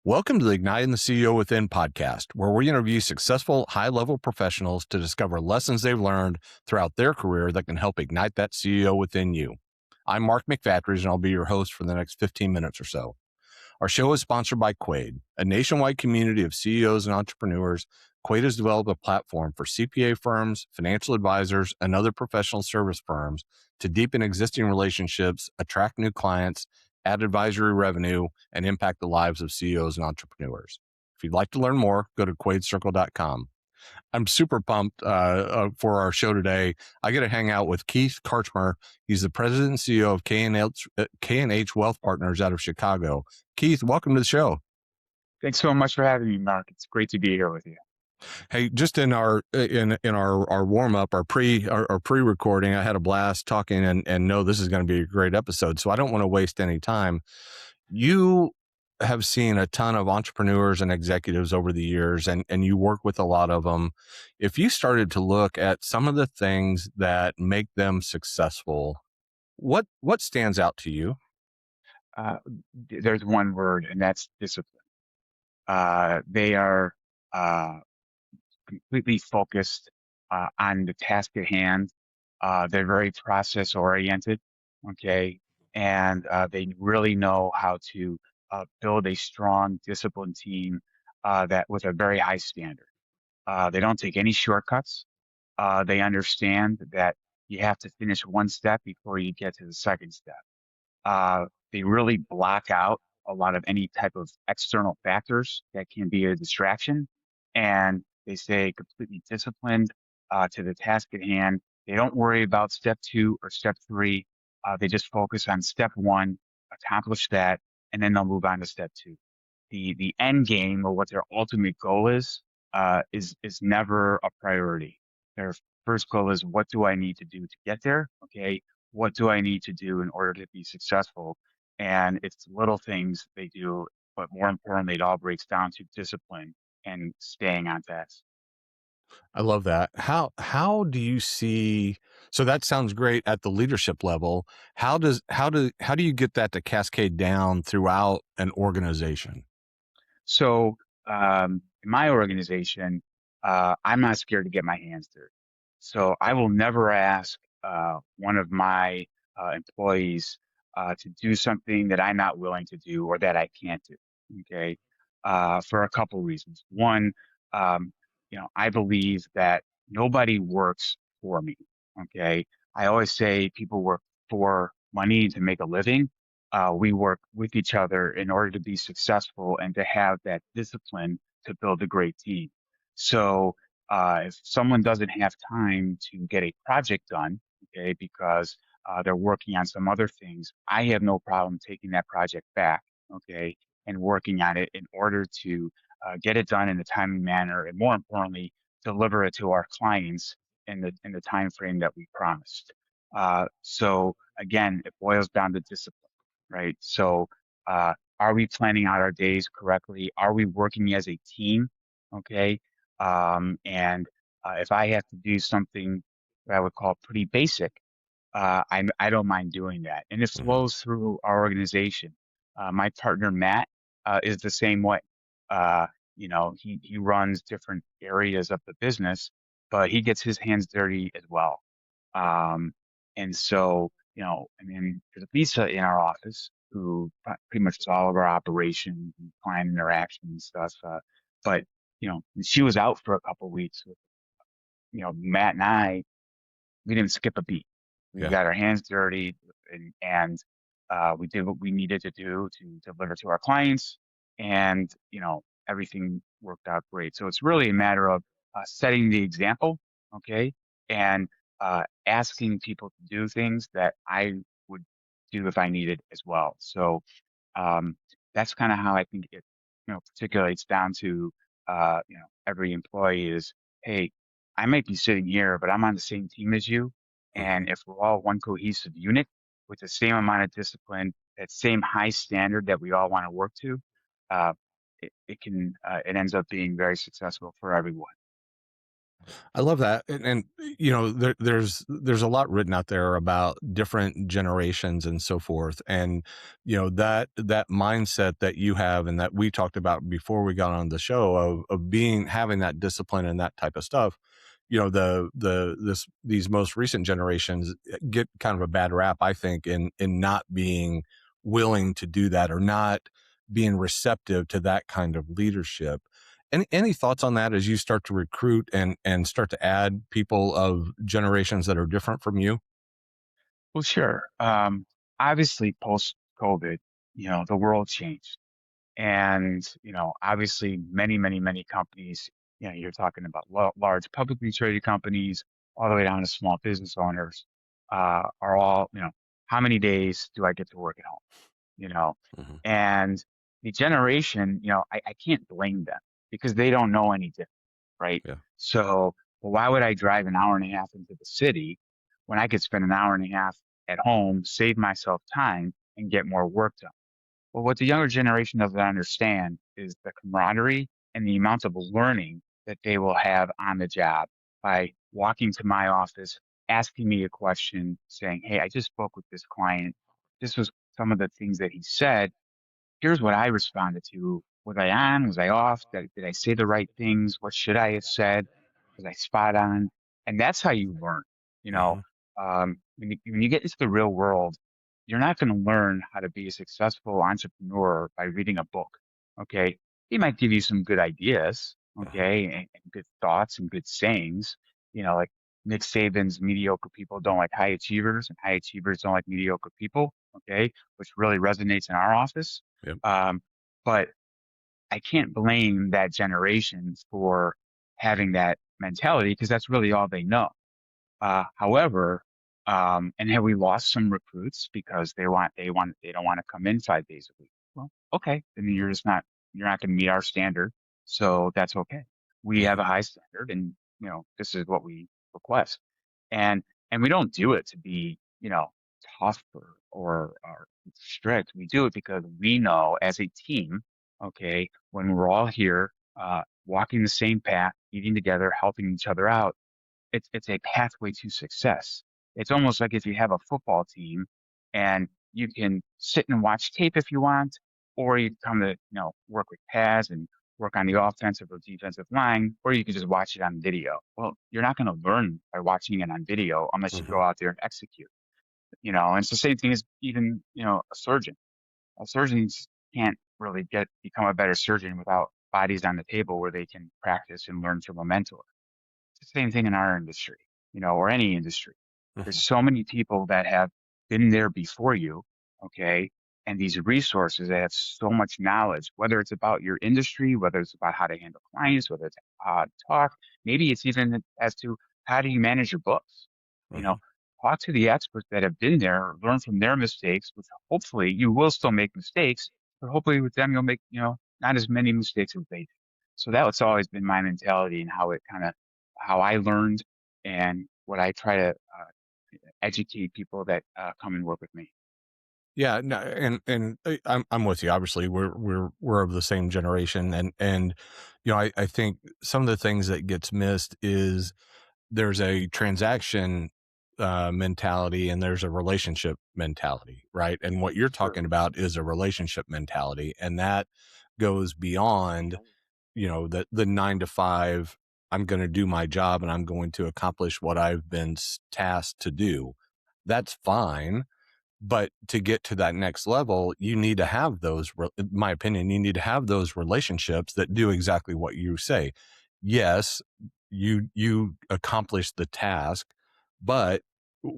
Welcome to the Igniting the CEO Within podcast, where we interview successful high-level professionals to discover lessons they've learned throughout their career that can help ignite that CEO within you. I'm Mark McFatridge, and I'll be your host for the next 15 minutes or so. Our show is sponsored by Quaid, a nationwide community of CEOs and entrepreneurs. Quaid has developed a platform for CPA firms, financial advisors, and other professional service firms to deepen existing relationships, attract new clients, add advisory revenue, and impact the lives of CEOs and entrepreneurs. If you'd like to learn more, go to quaidcircle.com. I'm super pumped for our show today. I get to hang out with Keith Karchmar. He's the president and CEO of K&H Wealth Partners out of Chicago. Keith, welcome to the show. Thanks so much for having me, Mark. It's great to be here with you. Hey, just in our warm up, our pre-recording, I had a blast talking and know this is going to be a great episode. So I don't want to waste any time. You have seen a ton of entrepreneurs and executives over the years, and you work with a lot of them. If you started to look at some of the things that make them successful, what stands out to you? There's one word, and that's discipline. They are completely focused on the task at hand. They're very process oriented, okay, and they really know how to build a strong, disciplined team that with a very high standard. They don't take any shortcuts. They understand that you have to finish one step before you get to the second step. They really block out a lot of any type of external factors that can be a distraction, and they stay completely disciplined to the task at hand. They don't worry about step two or step three. They just focus on step one, accomplish that, and then they'll move on to step two. The end game or what their ultimate goal is never a priority. Their first goal is, what do I need to do to get there? Okay, what do I need to do in order to be successful? And it's little things they do, but more importantly, it all breaks down to discipline and staying on task. I love that. How do you see, so that sounds great at the leadership level. How do you get that to cascade down throughout an organization? So in my organization, I'm not scared to get my hands dirty. So I will never ask one of my employees to do something that I'm not willing to do or that I can't do. Okay, for a couple reasons. One, um, I believe that nobody works for me. Okay, I always say people work for money to make a living. We work with each other in order to be successful and to have that discipline to build a great team. So if someone doesn't have time to get a project done, okay, because they're working on some other things, I have no problem taking that project back, okay, and working on it in order to get it done in a timely manner, and more importantly, deliver it to our clients in the time frame that we promised. So again, it boils down to discipline, right? So are we planning out our days correctly? Are we working as a team? Okay. And if I have to do something that I would call pretty basic, I don't mind doing that. And it Mhm. flows through our organization. My partner, Matt, is the same way. Uh, he runs different areas of the business, but he gets his hands dirty as well. Um, and so, I mean, there's Lisa in our office who pretty much does all of our operations and client interaction and stuff. But, she was out for a couple of weeks. Matt and I, we didn't skip a beat. We Yeah. got our hands dirty, and we did what we needed to do to deliver to our clients, and everything worked out great. So it's really a matter of setting the example, okay, and asking people to do things that I would do if I needed as well. So um, that's kind of how I think it, particulates down to every employee is, hey, I might be sitting here, but I'm on the same team as you. Mhm. And if we're all one cohesive unit with the same amount of discipline, that same high standard that we all want to work to, uh, it ends up being very successful for everyone. I love that, and there's a lot written out there about different generations and so forth, and that mindset that you have and that we talked about before we got on the show of being having that discipline and that type of stuff. These most recent generations get kind of a bad rap, I think, in not being willing to do that or not being receptive to that kind of leadership. Any thoughts on that as you start to recruit and start to add people of generations that are different from you? Well, sure. Obviously, post COVID, the world changed. And, obviously, many companies, you're talking about large publicly traded companies, all the way down to small business owners, are all, how many days do I get to work at home? You know, Mhm. and the generation, I can't blame them because they don't know any different, right? Yeah. So, well, why would I drive an hour and a half into the city when I could spend an hour and a half at home, save myself time, and get more work done? Well, what the younger generation doesn't understand is the camaraderie and the amount of learning that they will have on the job by walking to my office, asking me a question, saying, "Hey, I just spoke with this client. This was some of the things that he said. Here's what I responded to. Was I on? Was I off? Did I say the right things? What should I have said? Was I spot on?" And that's how you learn. You know, Mhm. when you get into the real world, you're not going to learn how to be a successful entrepreneur by reading a book. Okay. He might give you some good ideas. Uh-huh. Okay. And good thoughts and good sayings. Like Nick Saban's mediocre people don't like high achievers and high achievers don't like mediocre people. Okay. Which really resonates in our office. Yep. Um, but I can't blame that generation for having that mentality because that's really all they know. However, and have we lost some recruits because they don't want to come in 5 days a week? Well, okay, then you're not going to meet our standard, so that's okay. We have Mhm. a high standard, and this is what we request, and we don't do it to be tough or strict. We do it because we know as a team, okay, when we're all here, walking the same path, eating together, helping each other out, it's a pathway to success. It's almost like if you have a football team and you can sit and watch tape if you want, or you come to, work with pads and work on the offensive or defensive line, or you can just watch it on video. Well, you're not going to learn by watching it on video unless you Mhm. go out there and execute, and it's the same thing as even, a surgeon. Surgeons can't really become a better surgeon without bodies on the table where they can practice and learn from a mentor. It's the same thing in our industry, or any industry. There's Mhm. so many people that have been there before you, okay? And these resources that have so much knowledge, whether it's about your industry, whether it's about how to handle clients, whether it's how to talk, maybe it's even as to how do you manage your books? You know, Mhm. talk to the experts that have been there, learn from their mistakes, which hopefully you will still make mistakes, but hopefully with them you'll make, not as many mistakes as they did. So that's always been my mentality and how I learned and what I try to educate people that come and work with me. Yeah, no, and I'm with you. Obviously, we're of the same generation, and I think some of the things that gets missed is there's a transaction mentality and there's a relationship mentality, right? And what you're Sure. talking about is a relationship mentality, and that goes beyond the 9 to 5. I'm going to do my job and I'm going to accomplish what I've been tasked to do. That's fine, but to get to that next level, you need to have in my opinion, you need to have those relationships that do exactly what you say. Yes, you accomplish the task, but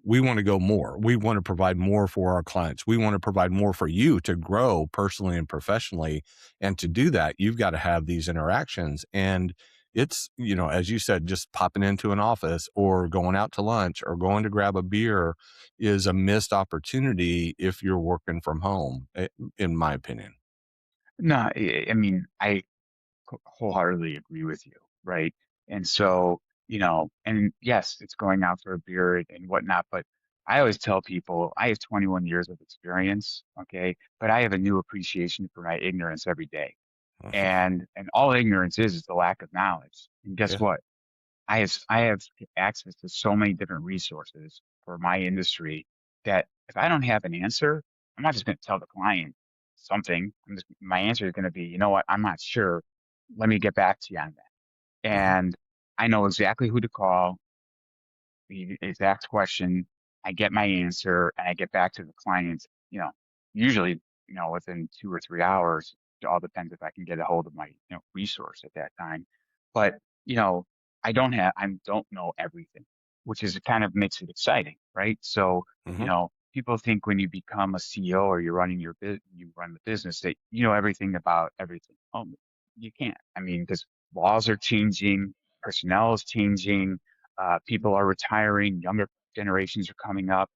we want to go more. We want to provide more for our clients. We want to provide more for you to grow personally and professionally. And to do that, you've got to have these interactions. And it's, as you said, just popping into an office or going out to lunch or going to grab a beer is a missed opportunity if you're working from home, in my opinion. No, I mean, I wholeheartedly agree with you, right? And so, and yes, it's going out for a beer and whatnot, but I always tell people I have 21 years of experience, okay, but I have a new appreciation for my ignorance every day. Mhm. And all ignorance is the lack of knowledge. And guess Yeah. what? I have access to so many different resources for my industry that if I don't have an answer, I'm not just going to tell the client something. My answer is going to be, you know what, I'm not sure. Let me get back to you on that. Hmm. And I know exactly who to call, the exact question. I get my answer and I get back to the client, usually, within 2 or 3 hours. It all depends if I can get a hold of my, resource at that time. But, you know, I don't know everything, which is it kind of makes it exciting, right? So, Hmm. people think when you become a CEO or you're running you run the business that you know everything about everything. Oh, you can't. I mean, because laws are changing, personnel is changing, people are retiring, younger generations are coming up.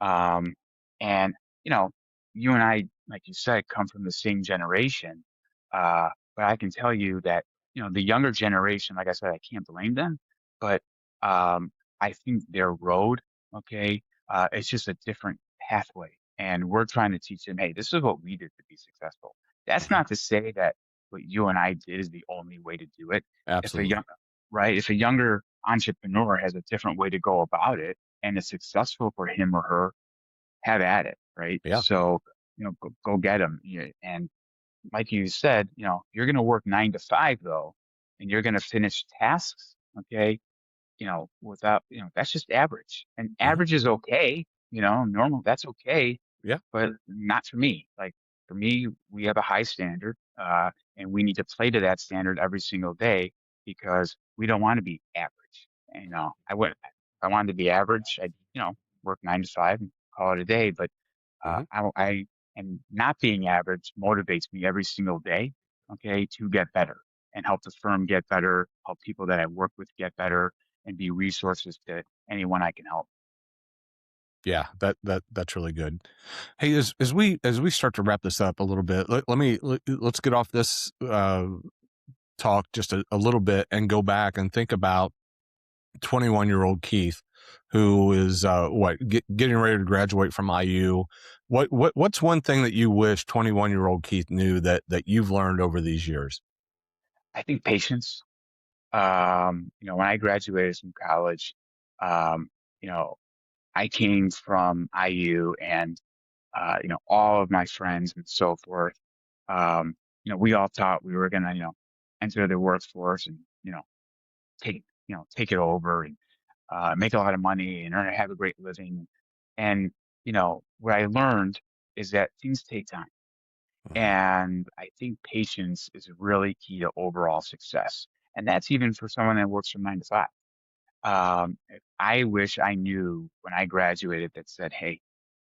Um, and, you know, you and I, like you said, come from the same generation. But I can tell you that, the younger generation, like I said, I can't blame them, but I think their road, okay, it's just a different pathway. And we're trying to teach them, hey, this is what we did to be successful. That's Hmm. not to say that what you and I did is the only way to do it. If a Absolutely. young, right, if a younger entrepreneur has a different way to go about it and it's successful for him or her, have at it, right? Yeah. So, go get them. And like you said, you're going to work 9 to 5 though, and you're going to finish tasks. Okay. Without, that's just average, and Hmm. average is okay. Normal, that's okay, Yeah. but not for me. Like for me, we have a high standard, and we need to play to that standard every single day because we don't want to be average. And, if I wanted to be average, I'd, work 9 to 5 and call it a day. But Hmm. and not being average motivates me every single day, okay, to get better and help the firm get better, help people that I work with get better, and be resources to anyone I can help. Yeah, that's really good. Hey, as we start to wrap this up a little bit, let's get off this talk just a little bit and go back and think about 21-year-old Keith, who is getting ready to graduate from IU. What's one thing that you wish 21-year-old Keith knew that you've learned over these years? I think patience. When I graduated from college, um, you know, I came from IU and all of my friends and so forth. We all thought we were gonna, enter the workforce and, take it over and make a lot of money and have a great living. And, what I learned is that things take time. Hmm. And I think patience is really key to overall success. And that's even for someone that works from 9 to 5. I wish I knew when I graduated that said, hey,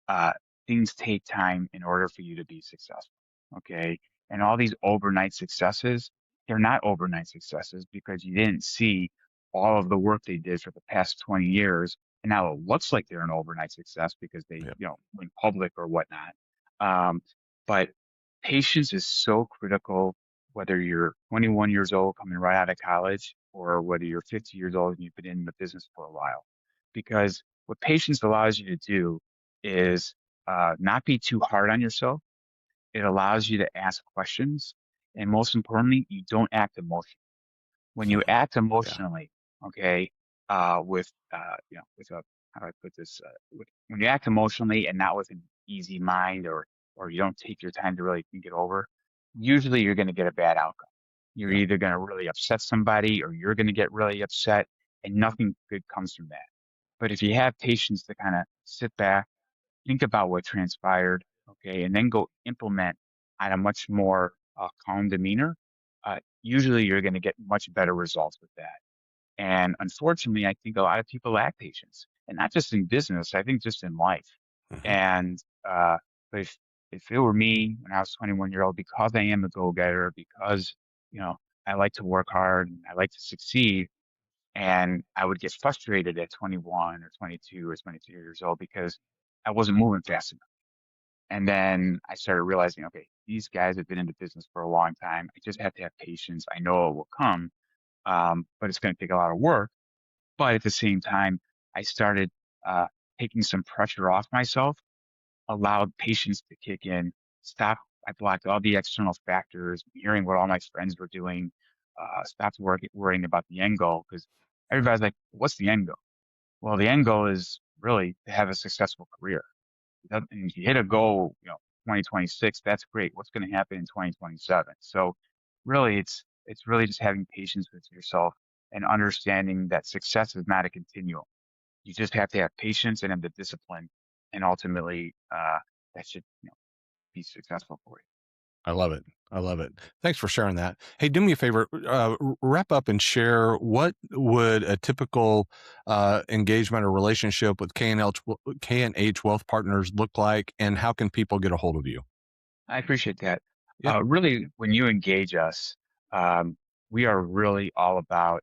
uh, things take time in order for you to be successful. Okay. And all these overnight successes, they're not overnight successes because you didn't see all of the work they did for the past 20 years. And now it looks like they're an overnight success because they, Yep. went public or whatnot. Um, but patience is so critical, whether you're 21 years old coming right out of college or whether you're 50 years old and you've been in the business for a while. Because what patience allows you to do is not be too hard on yourself. It allows you to ask questions. And most importantly, you don't act emotionally. When you act Yeah. emotionally, okay, with a, how do I put this? When you act emotionally and not with an easy mind, or you don't take your time to really think it over, usually you're going to get a bad outcome. You're Yeah. either going to really upset somebody or you're going to get really upset, and nothing good comes from that. But if you have patience to kind of sit back, think about what transpired, okay, and then go implement on a much more calm demeanor, usually you're going to get much better results with that. And unfortunately, I think a lot of people lack patience, and not just in business. I think just in life. Hmm. And but if it were me when I was 21 year old, because I am a go getter, because you know I like to work hard and I like to succeed, and I would get frustrated at 21 or 22 or 23 years old because I wasn't moving fast enough. And then I started realizing, okay, these guys have been in the business for a long time. I just have to have patience. I know it will come, but it's going to take a lot of work. But at the same time, I started uh, taking some pressure off myself, allowed patience to kick in, stop. I blocked all the external factors, hearing what all my friends were doing, stopped worrying about the end goal because everybody's like, what's the end goal? Well, the end goal is really to have a successful career. And if you hit a goal, 2026, that's great. What's going to happen in 2027? So really it's really just having patience with yourself and understanding that success is not a continuum. You just have to have patience and have the discipline, and ultimately that should be successful for you. I love it. I love it. Thanks for sharing that. Hey, do me a favor, wrap up and share what would a typical engagement or relationship with K&H Wealth Partners look like, and how can people get a hold of you? I appreciate that. Yeah. Really, when you engage us, um, we are really all about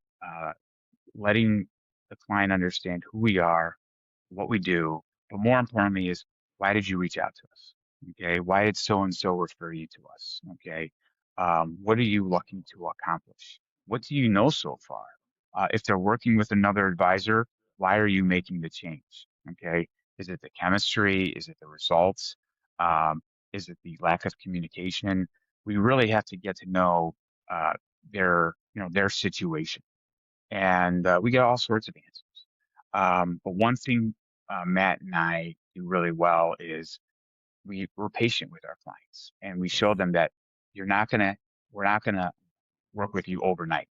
letting the client understand who we are, what we do, but more importantly is, why did you reach out to us? Okay. Why did so and so refer you to us? Okay. What are you looking to accomplish? What do you know so far? If they're working with another advisor, why are you making the change? Okay. Is it the chemistry? Is it the results? Um, is it the lack of communication? We really have to get to know uh, their situation, and we get all sorts of answers. But one thing Matt and I do really well is we're patient with our clients, and we show them that you're not gonna we're not gonna work with you overnight.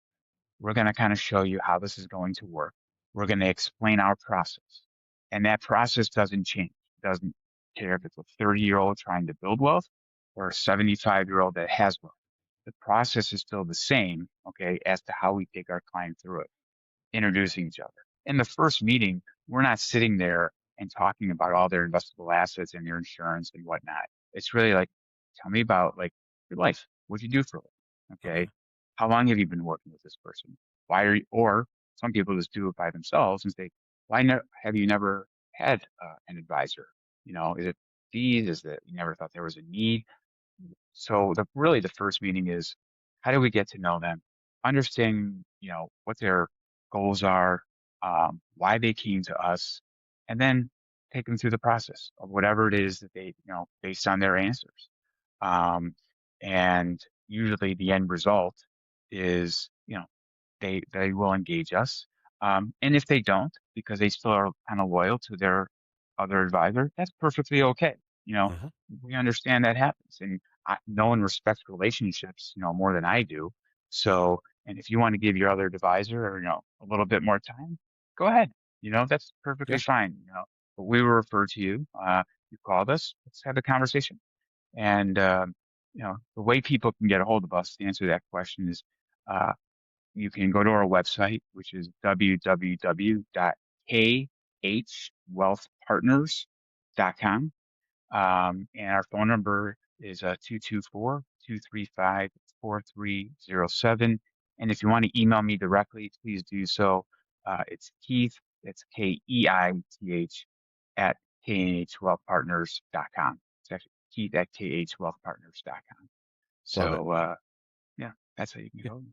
We're gonna kind of show you how this is going to work. We're gonna explain our process, and that process doesn't change. It doesn't care if it's a 30-year-old trying to build wealth or a 75-year-old that has wealth. The process is still the same, okay, as to how we take our client through it, introducing each other. In the first meeting, we're not sitting there and talking about all their investable assets and their insurance and whatnot. It's really like, tell me about like your life. What'd you do for a living? Okay. Mhm. How long have you been working with this person? Why are you, or some people just do it by themselves and say, why have you never had an advisor? Is it fees? Is that you never thought there was a need? So really the first meeting is, how do we get to know them, understand, what their goals are, why they came to us, and then take them through the process of whatever it is that they, based on their answers. Um, and usually the end result is, they will engage us. And if they don't, because they still are kind of loyal to their other advisor, that's perfectly okay. You know, Mhm. we understand that happens, and no one respects relationships, more than I do. So, and if you want to give your other advisor, or, a little bit more time, go ahead. That's perfectly Yeah. fine. But we will refer to you. You called us. Let's have a conversation. And the way people can get a hold of us to answer that question is, uh, you can go to our website, which is www.khwealthpartners.com. And our phone number is 224-235-4307. And if you want to email me directly, please do so. It's Keith, it's Keith at knhwealthpartners.com. It's actually Keith at knhwealthpartners.com. Love it. So, yeah, that's how you can Yeah. go.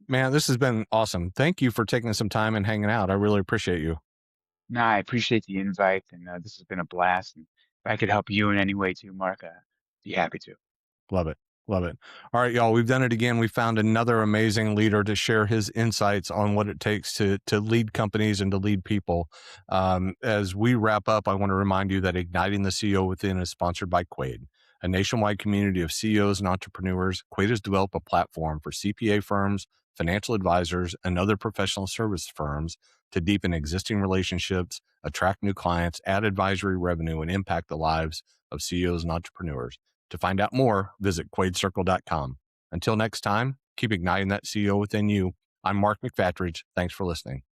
Man, this has been awesome. Thank you for taking some time and hanging out. I really appreciate you. No, I appreciate the invite, and this has been a blast. And if I could help you in any way too, Mark, I'd be happy to. Love it. Love it. All right, y'all. We've done it again. We found another amazing leader to share his insights on what it takes to lead companies and to lead people. As we wrap up, I want to remind you that Igniting the CEO Within is sponsored by Quaid, a nationwide community of CEOs and entrepreneurs. Quaid has developed a platform for CPA firms, financial advisors, and other professional service firms to deepen existing relationships, attract new clients, add advisory revenue, and impact the lives of CEOs and entrepreneurs. To find out more, visit quaidcircle.com. Until next time, keep igniting that CEO within you. I'm Mark McFatridge. Thanks for listening.